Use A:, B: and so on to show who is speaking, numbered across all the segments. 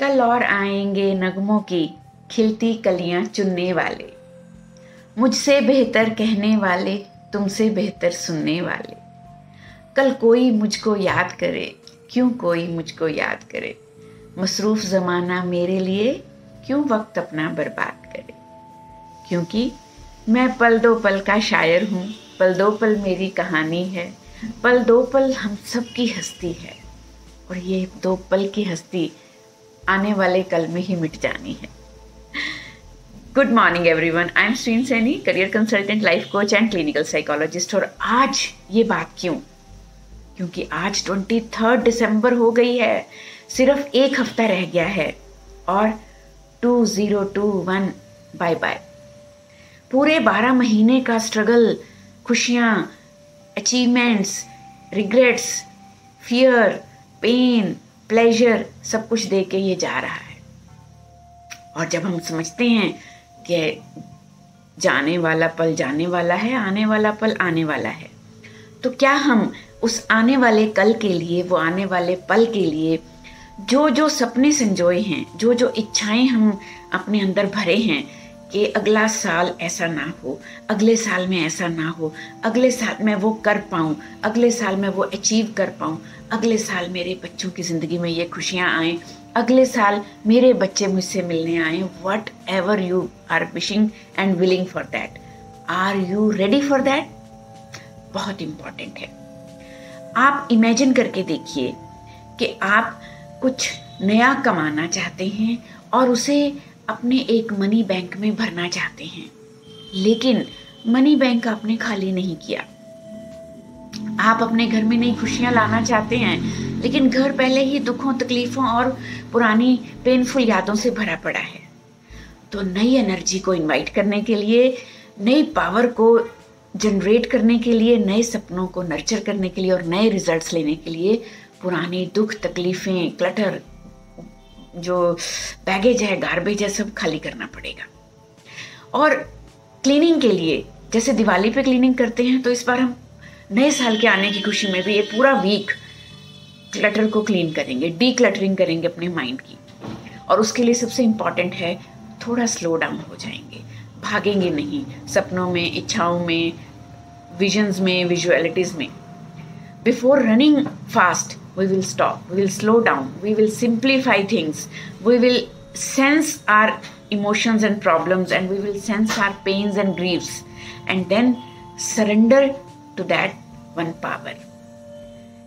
A: कल और आएंगे नगमों की खिलती कलियां चुनने वाले, मुझसे बेहतर कहने वाले, तुमसे बेहतर सुनने वाले। कल कोई मुझको याद करे, क्यों कोई मुझको याद करे। मसरूफ ज़माना मेरे लिए क्यों वक्त अपना बर्बाद करे। क्योंकि मैं पल दो पल का शायर हूँ, पल दो पल मेरी कहानी है, पल दो पल हम सब की हस्ती है। और ये दो पल की हस्ती आने वाले कल में ही मिट जानी है। Good morning everyone, I am Shreen Saini, career consultant, life coach and clinical psychologist. और आज ये बात क्यों? क्योंकि आज 23 दिसंबर हो गई है, सिर्फ एक हफ्ता रह गया है और 2021 बाय बाय। पूरे 12 महीने का स्ट्रगल, खुशियाँ, achievements, regrets, fear, pain, pleasure, सब कुछ दे के ये जा रहा है। और जब हम समझते हैं कि जाने वाला पल जाने वाला है, आने वाला पल आने वाला है, तो क्या हम उस आने वाले कल के लिए, वो आने वाले पल के लिए जो जो सपने संजोए हैं, जो जो इच्छाएं हम अपने अंदर भरे हैं कि अगला साल ऐसा ना हो, अगले साल में ऐसा ना हो, अगले साल मैं वो कर पाऊँ, अगले साल मैं वो अचीव कर पाऊँ, अगले साल मेरे बच्चों की ज़िंदगी में ये खुशियाँ आएँ, अगले साल मेरे बच्चे मुझसे मिलने आएँ। Whatever you are wishing and willing for that, are you ready for that? बहुत इम्पॉर्टेंट है। आप इमेजिन करके देखिए कि आप कुछ नया कमाना चाहते हैं और उसे अपने एक मनी बैंक में भरना चाहते हैं, लेकिन मनी बैंक आपने खाली नहीं किया। आप अपने घर में नई खुशियां लाना चाहते हैं, लेकिन घर पहले ही दुखों, तकलीफों और पुरानी पेनफुल यादों से भरा पड़ा है। तो नई एनर्जी को इनवाइट करने के लिए, नई पावर को जनरेट करने के लिए, नए सपनों को नर्चर करने के लिए और नए रिजल्ट्स लेने के लिए पुराने दुख, तकलीफें, क्लटर, जो बैगेज है, गार्बेज है, सब खाली करना पड़ेगा। और क्लीनिंग के लिए, जैसे दिवाली पे क्लीनिंग करते हैं, तो इस बार हम नए साल के आने की खुशी में भी ये पूरा वीक क्लटर को क्लीन करेंगे, डी क्लटरिंग करेंगे अपने माइंड की। और उसके लिए सबसे इम्पॉर्टेंट है थोड़ा स्लो डाउन हो जाएंगे, भागेंगे नहीं सपनों में, इच्छाओं में, विजन्स में, विजुअलिटीज में। Before running fast, we will stop, we will slow down, we will simplify things, we will sense our emotions and problems, and we will sense our pains and griefs, and then surrender to that one power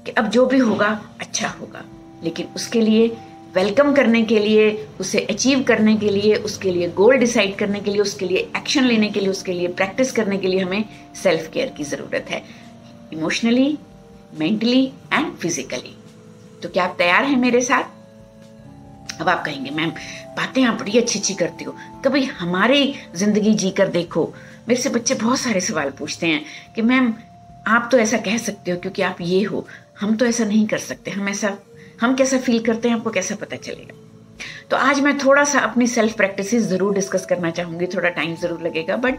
A: कि अब जो भी होगा अच्छा होगा। लेकिन उसके लिए वेलकम करने के लिए, उसे अचीव करने के लिए, उसके लिए गोल डिसाइड करने के लिए, उसके लिए एक्शन लेने के लिए, उसके लिए प्रैक्टिस करने के लिए हमें सेल्फ केयर की ज़रूरत है, इमोशनली, मेंटली एंड फिजिकली। तो क्या आप तैयार हैं मेरे साथ? अब आप कहेंगे मैम बातें आप बड़ी अच्छी अच्छी करती हो, कभी हमारी जिंदगी जी कर देखो। मेरे से बच्चे बहुत सारे सवाल पूछते हैं कि मैम आप तो ऐसा कह सकते हो क्योंकि आप ये हो, हम तो ऐसा नहीं कर सकते, हम कैसा फील करते हैं आपको कैसा पता चलेगा? तो आज मैं थोड़ा सा अपनी सेल्फ प्रैक्टिसेस ज़रूर डिस्कस करना चाहूँगी, थोड़ा टाइम ज़रूर लगेगा, बट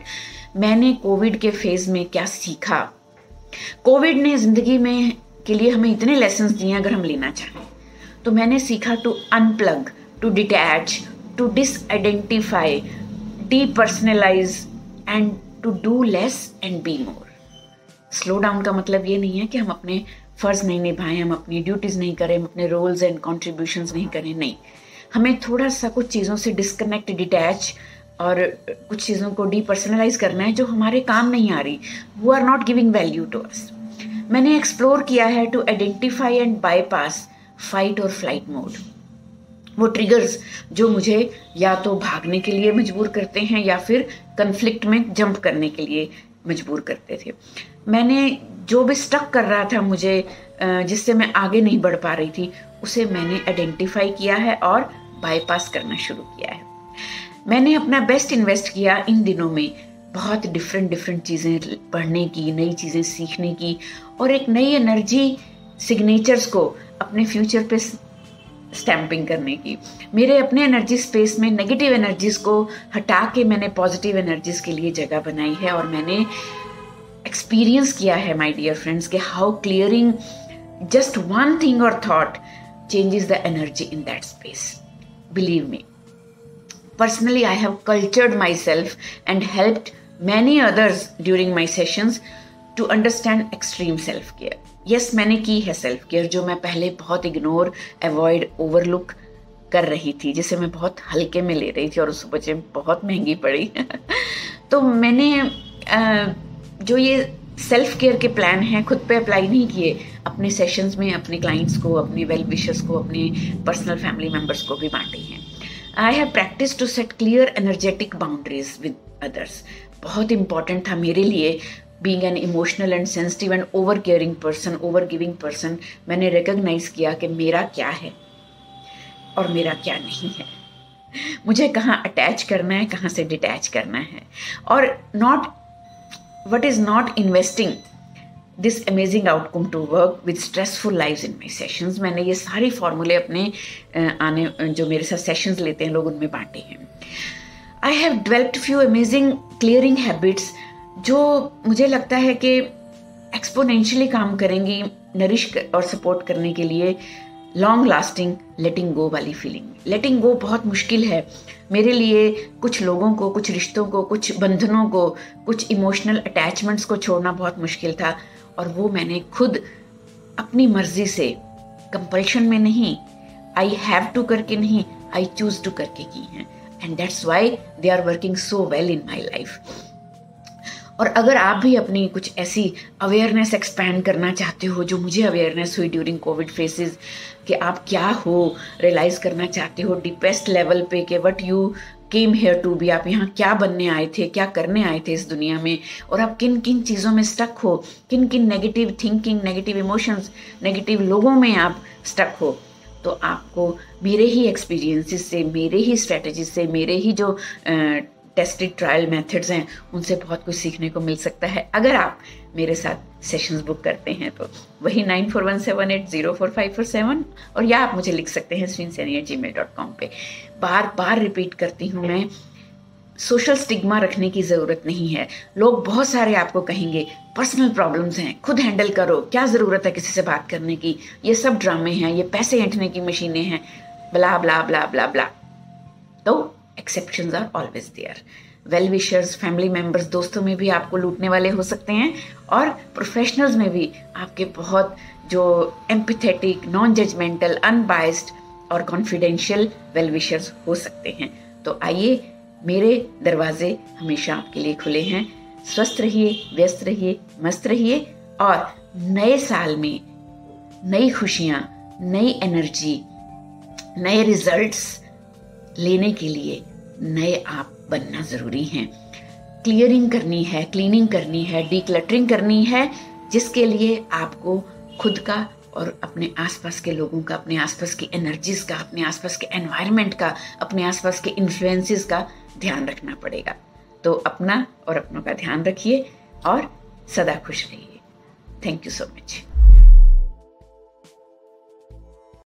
A: मैंने कोविड के फेज़ में क्या सीखा। कोविड ने ज़िंदगी में के लिए हमें इतने लेसन्स दिए हैं, अगर हम लेना चाहें तो मैंने सीखा to unplug, to detach, to disidentify, depersonalize and to do less and be more. Slow down का मतलब ये नहीं है कि हम अपने फ़र्ज़ नहीं निभाएं, हम अपनी ड्यूटीज़ नहीं करें, हम अपने रोल्स एंड कॉन्ट्रीब्यूशंस नहीं करें, नहीं। हमें थोड़ा सा कुछ चीज़ों से डिस्कनेक्ट, डिटैच और कुछ चीज़ों को डीपर्सनलाइज करना है जो हमारे काम नहीं आ रही, वो are not giving value to us. मैंने एक्सप्लोर किया है to identify and bypass fight और फ्लाइट मोड, वो ट्रिगर्स जो मुझे या तो भागने के लिए मजबूर करते हैं या फिर कन्फ्लिक्ट में जंप करने के लिए मजबूर करते थे। मैंने जो भी स्टक कर रहा था मुझे, जिससे मैं आगे नहीं बढ़ पा रही थी, उसे मैंने आइडेंटिफाई किया है और बाईपास करना शुरू किया है। मैंने अपना बेस्ट इन्वेस्ट किया इन दिनों में, बहुत डिफरेंट चीज़ें पढ़ने की, नई चीज़ें सीखने की और एक नई एनर्जी सिग्नेचर्स को अपने फ्यूचर पे स्टैंपिंग करने की। मेरे अपने एनर्जी स्पेस में नेगेटिव एनर्जीज को हटा के मैंने पॉजिटिव एनर्जीज के लिए जगह बनाई है। और मैंने एक्सपीरियंस किया है माय डियर फ्रेंड्स कि how clearing just one thing और thought changes the energy in that space. Believe me. Personally, I have cultured myself and helped many others during my sessions to understand extreme self-care. Yes, मैंने की है self care जो मैं पहले बहुत ignore, avoid, overlook कर रही थी, जिसे मैं बहुत हल्के में ले रही थी और उस वजह बहुत महंगी पड़ी। तो मैंने जो ये सेल्फ केयर के प्लान हैं खुद पे अप्लाई नहीं किए, अपने सेशंस में अपने क्लाइंट्स को, अपने वेल विशर्स को, अपने पर्सनल फैमिली मेम्बर्स को भी बांटे हैं। I have practice to set clear energetic boundaries with others. बहुत इंपॉर्टेंट था मेरे लिए, being an emotional and sensitive and over caring person, over giving person, मैंने रिकॉग्नाइज किया कि मेरा क्या है और मेरा क्या नहीं है, मुझे कहाँ अटैच करना है, कहाँ से डिटैच करना है, और not what is not investing this amazing outcome to work with stressful lives in my sessions। मैंने ये सारे फॉर्मूले अपने आने जो मेरे साथ सेशंस लेते हैं लोग उनमें बांटे हैं। I have developed few amazing clearing habits जो मुझे लगता है कि एक्सपोनेंशियली काम करेंगी नरिश और सपोर्ट करने के लिए लॉन्ग लास्टिंग लेटिंग गो वाली फीलिंग। लेटिंग गो बहुत मुश्किल है मेरे लिए, कुछ लोगों को, कुछ रिश्तों को, कुछ बंधनों को, कुछ इमोशनल अटैचमेंट्स को छोड़ना बहुत मुश्किल था, और वो मैंने खुद अपनी मर्जी से, कंपल्शन में नहीं, आई हैव टू करके नहीं, आई चूज टू करके की हैं, and that's why they are working so well in my life. और अगर आप भी अपनी कुछ ऐसी अवेयरनेस एक्सपैंड करना चाहते हो जो मुझे अवेयरनेस हुई ड्यूरिंग कोविड फेसेस, कि आप क्या हो रियलाइज़ करना चाहते हो डीपेस्ट लेवल पे, कि what you came here to be, आप यहाँ क्या बनने आए थे, क्या करने आए थे इस दुनिया में, और आप किन किन चीज़ों में स्टक हो, किन किन negative thinking, negative emotions, negative लोगों में आप स्टक हो, तो आपको मेरे ही एक्सपीरियंसेस से, मेरे ही स्ट्रेटजीज से, मेरे ही जो टेस्टेड ट्रायल मेथड्स हैं उनसे बहुत कुछ सीखने को मिल सकता है अगर आप मेरे साथ सेशंस बुक करते हैं। तो वही 9417804547, और या आप मुझे लिख सकते हैं swinsaini@gmail.com पे। बार बार रिपीट करती हूँ मैं, सोशल स्टिग्मा रखने की ज़रूरत नहीं है। लोग बहुत सारे आपको कहेंगे पर्सनल प्रॉब्लम्स हैं, खुद हैंडल करो, क्या ज़रूरत है किसी से बात करने की, ये सब ड्रामे हैं, ये पैसे ऐंठने की मशीनें हैं, ब्ला ब्ला ब्ला ब्ला ब्ला। तो exceptions are always there. Well wishers, family members, दोस्तों में भी आपको लूटने वाले हो सकते हैं, और प्रोफेशनल्स में भी आपके बहुत जो एम्पैथेटिक, नॉन जजमेंटल, अनबाइस्ड और कॉन्फिडेंशियल वेल विशर्स हो सकते हैं। तो आइए, मेरे दरवाजे हमेशा आपके लिए खुले हैं। स्वस्थ रहिए, व्यस्त रहिए, मस्त रहिए, और नए साल में नई खुशियाँ, नई एनर्जी, नए रिजल्ट्स लेने के लिए नए आप बनना ज़रूरी हैं। क्लियरिंग करनी है, क्लीनिंग करनी है, डीक्लटरिंग करनी है, जिसके लिए आपको खुद का और अपने आसपास के लोगों का, अपने आसपास की एनर्जीज का, अपने आसपास के एनवायरनमेंट का, अपने आसपास के इन्फ्लुएंसेस का ध्यान रखना पड़ेगा। तो अपना और अपनों का ध्यान रखिए और सदा खुश रहिए। Thank you so much.